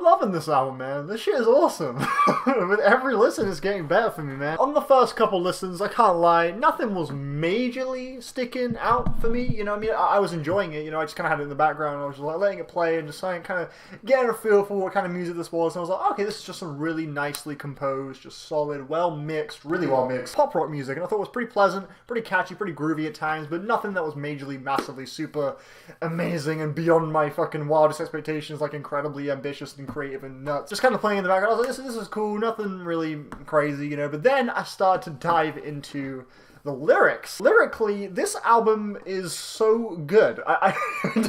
loving this album, man. This shit is awesome. With every listen, it's getting better for me, man. On the first couple listens, I can't lie, nothing was majorly sticking out for me. You know what I mean? I was enjoying it, you know, I just kind of had it in the background. I was just like letting it play and just kind of getting a feel for what kind of music this was. And I was like, okay, this is just some really nicely composed, just solid, well mixed, really well mixed pop rock music. And I thought it was pretty pleasant, pretty catchy, pretty groovy at times, but nothing that was majorly, massively, super amazing and beyond my fucking wildest expectations, like incredibly ambitious and creative and nuts. Just kind of playing in the background. I was like, this is cool, nothing really crazy, you know. But then I started to dive into the lyrics. Lyrically, this album is so good. I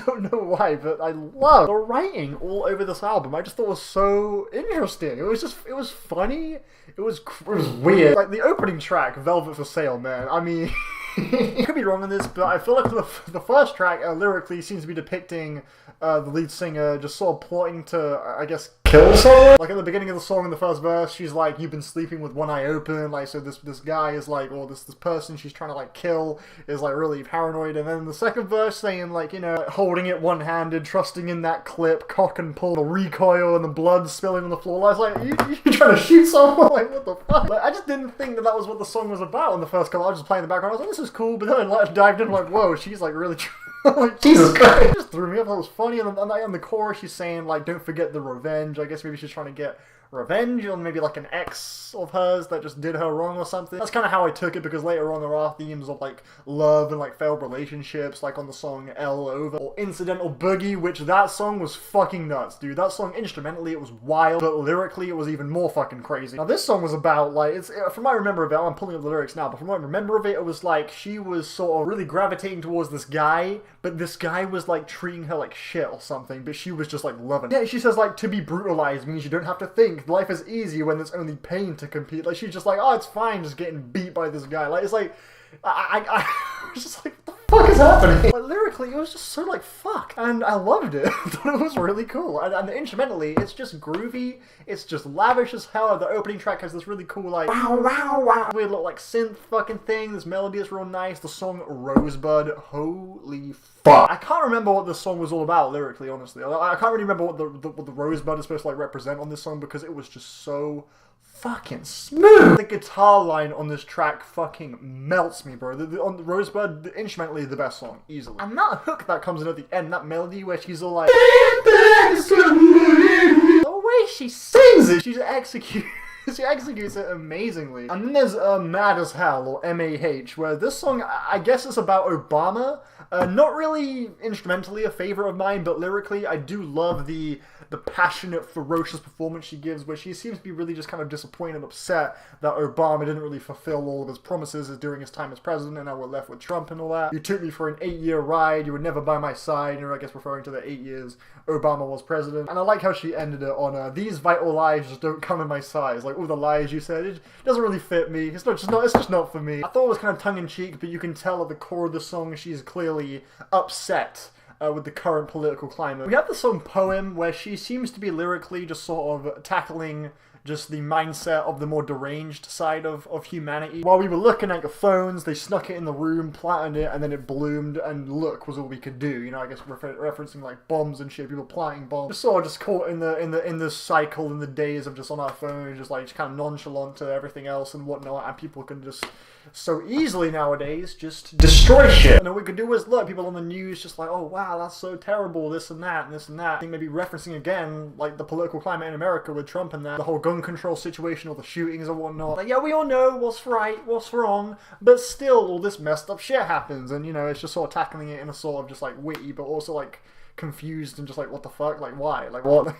don't know why, but I love the writing all over this album. I just thought it was so interesting. It was funny. It was weird. Like the opening track, Velvet for Sale, man. I mean, I could be wrong on this, but I feel like the first track lyrically seems to be depicting the lead singer just sort of plotting to, I guess, kill someone. Like at the beginning of the song in the first verse, she's like, you've been sleeping with one eye open. Like, so this guy is like, or this person she's trying to like kill is like really paranoid. And then the second verse saying like, you know, like, holding it one-handed, trusting in that clip, cock and pull, the recoil and the blood spilling on the floor. I was like, you trying to shoot someone? Like, what the fuck? Like, I just didn't think that was what the song was about in the first couple. I was just playing in the background. I was like, this is cool. But then I like, dived in like, whoa, she's like really like, Jesus Christ. It just threw me up. That was funny. And on the chorus, she's saying, like, don't forget the revenge. I guess maybe she's trying to get revenge on maybe like an ex of hers that just did her wrong or something. That's kind of how I took it, because later on there are themes of like love and like failed relationships, like on the song L Over, or Incidental Boogie, which that song was fucking nuts, dude. That song instrumentally it was wild, but lyrically it was even more fucking crazy. Now this song was about like, from what I remember of it, I'm pulling up the lyrics now, but from what I remember of it, it was like she was sort of really gravitating towards this guy, but this guy was like treating her like shit or something, but she was just like loving it. Yeah, she says like, to be brutalized means you don't have to think. Life is easy when there's only pain to compete. Like, she's just like, oh, it's fine just getting beat by this guy. Like, it's like, I was just like, what the fuck is happening? Like, lyrically, it was just so, like, fuck. And I loved it. I thought it was really cool. And instrumentally, it's just groovy. It's just lavish as hell. The opening track has this really cool, like, wow, wow, wow, weird little, like, synth fucking thing. This melody is real nice. The song Rosebud, holy fuck. I can't remember what this song was all about, lyrically, honestly. I can't really remember what the Rosebud is supposed to, like, represent on this song, because it was just so fucking smooth. The guitar line on this track fucking melts me, bro. On the Rosebud, instrumentally the best song, easily. And that hook that comes in at the end, that melody where she's all like, the way she sings it, she executes it amazingly. And then there's Mad as Hell, or M-A-H, where this song, I guess it's about Obama. Not really instrumentally a favorite of mine, but lyrically, I do love the passionate, ferocious performance she gives, where she seems to be really just kind of disappointed and upset that Obama didn't really fulfill all of his promises during his time as president, and now we're left with Trump and all that. You took me for an 8-year ride, you were never by my side, and I guess referring to the 8 years Obama was president. And I like how she ended it on, these vital lies just don't come in my size. Like, all the lies you said, it doesn't really fit me. It's just not for me. I thought it was kind of tongue-in-cheek, but you can tell at the core of the song she's clearly upset with the current political climate. We have the song Poem, where she seems to be lyrically just sort of tackling just the mindset of the more deranged side of humanity. While we were looking at your phones, they snuck it in the room, planted it, and then it bloomed, and look was all we could do. You know, I guess referencing like bombs and shit, people planting bombs. Just sort of just caught in the cycle, in the days of just on our phones, just like kind of nonchalant to everything else and whatnot, and people can just so easily nowadays just destroy shit. And all we could do is look, people on the news just like, oh wow, that's so terrible, this and that, and this and that. I think maybe referencing again, like the political climate in America with Trump and that, the whole gun control situation, or the shootings and whatnot. Like, yeah, we all know what's right, what's wrong, but still all this messed up shit happens, and you know, it's just sort of tackling it in a sort of just like witty, but also like confused and just like, what the fuck, like why, like what?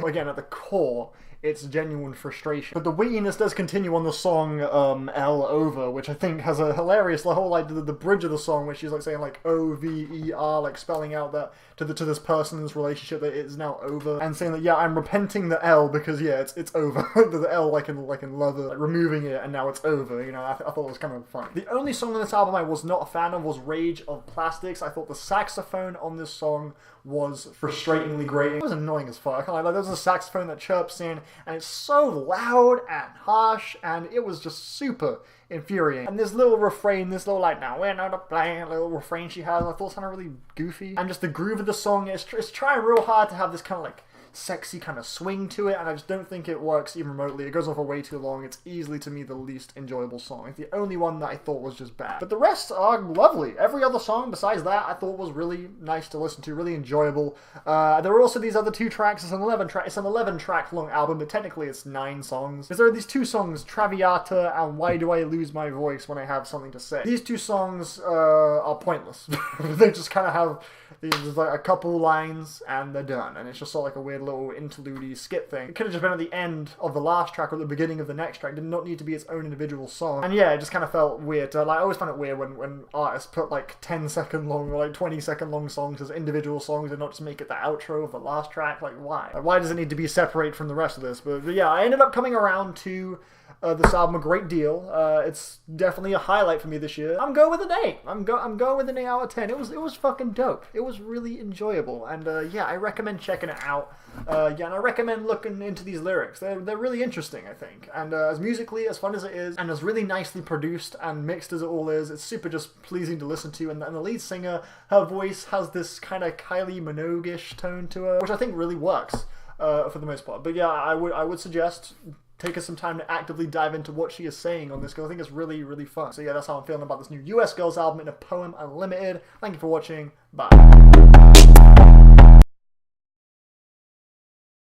Again, at the core, it's genuine frustration. But the wittiness does continue on the song L Over, which I think has a hilarious, the whole like the bridge of the song where she's like saying like O-V-E-R, like spelling out that to this person in this relationship that it is now over, and saying that, yeah, I'm repenting the L because yeah, it's over. The L like in lover, like removing it, and now it's over. You know, I thought it was kind of fun. The only song on this album I was not a fan of was Rage of Plastics. I thought the saxophone on this song was frustratingly grating. It was annoying as fuck. Like, there was a saxophone that chirps in, and it's so loud and harsh, and it was just super infuriating. And this little refrain, this little like, now we're not playing, little refrain she has, I thought sounded really goofy. And just the groove of the song, it's trying real hard to have this kind of like sexy kind of swing to it, and I just don't think it works even remotely. It goes on for way too long. It's easily, to me, the least enjoyable song. It's the only one that I thought was just bad. But the rest are lovely. Every other song besides that I thought was really nice to listen to, really enjoyable. There were also these other 2 tracks. It's an 11 track long album, but technically it's 9 songs. Because there are these 2 songs, Traviata and Why Do I Lose My Voice When I Have Something to Say. These 2 songs are pointless. They just kind of have these like a couple lines and they're done, and it's just sort of like a weird little interlude skit thing. It could have just been at the end of the last track or at the beginning of the next track. It did not need to be its own individual song. And yeah, it just kind of felt weird. Like, I always find it weird when artists put like 10-second long or like 20-second long songs as individual songs and not just make it the outro of the last track. Like, why? Like, why does it need to be separate from the rest of this? But yeah, I ended up coming around to this album a great deal. It's definitely a highlight for me this year. I'm going with an 8. I'm going with an 8 out of 10. It was fucking dope. It was really enjoyable, and yeah, I recommend checking it out. Yeah, and I recommend looking into these lyrics. They're really interesting, I think. And as musically as fun as it is, and as really nicely produced and mixed as it all is, it's super just pleasing to listen to. And the lead singer, her voice has this kind of Kylie Minogue-ish tone to her, which I think really works for the most part. But yeah, I would suggest take us some time to actively dive into what she is saying on this, because I think it's really, really fun. So yeah, that's how I'm feeling about this new US Girls album, In a Poem Unlimited. Thank you for watching. Bye.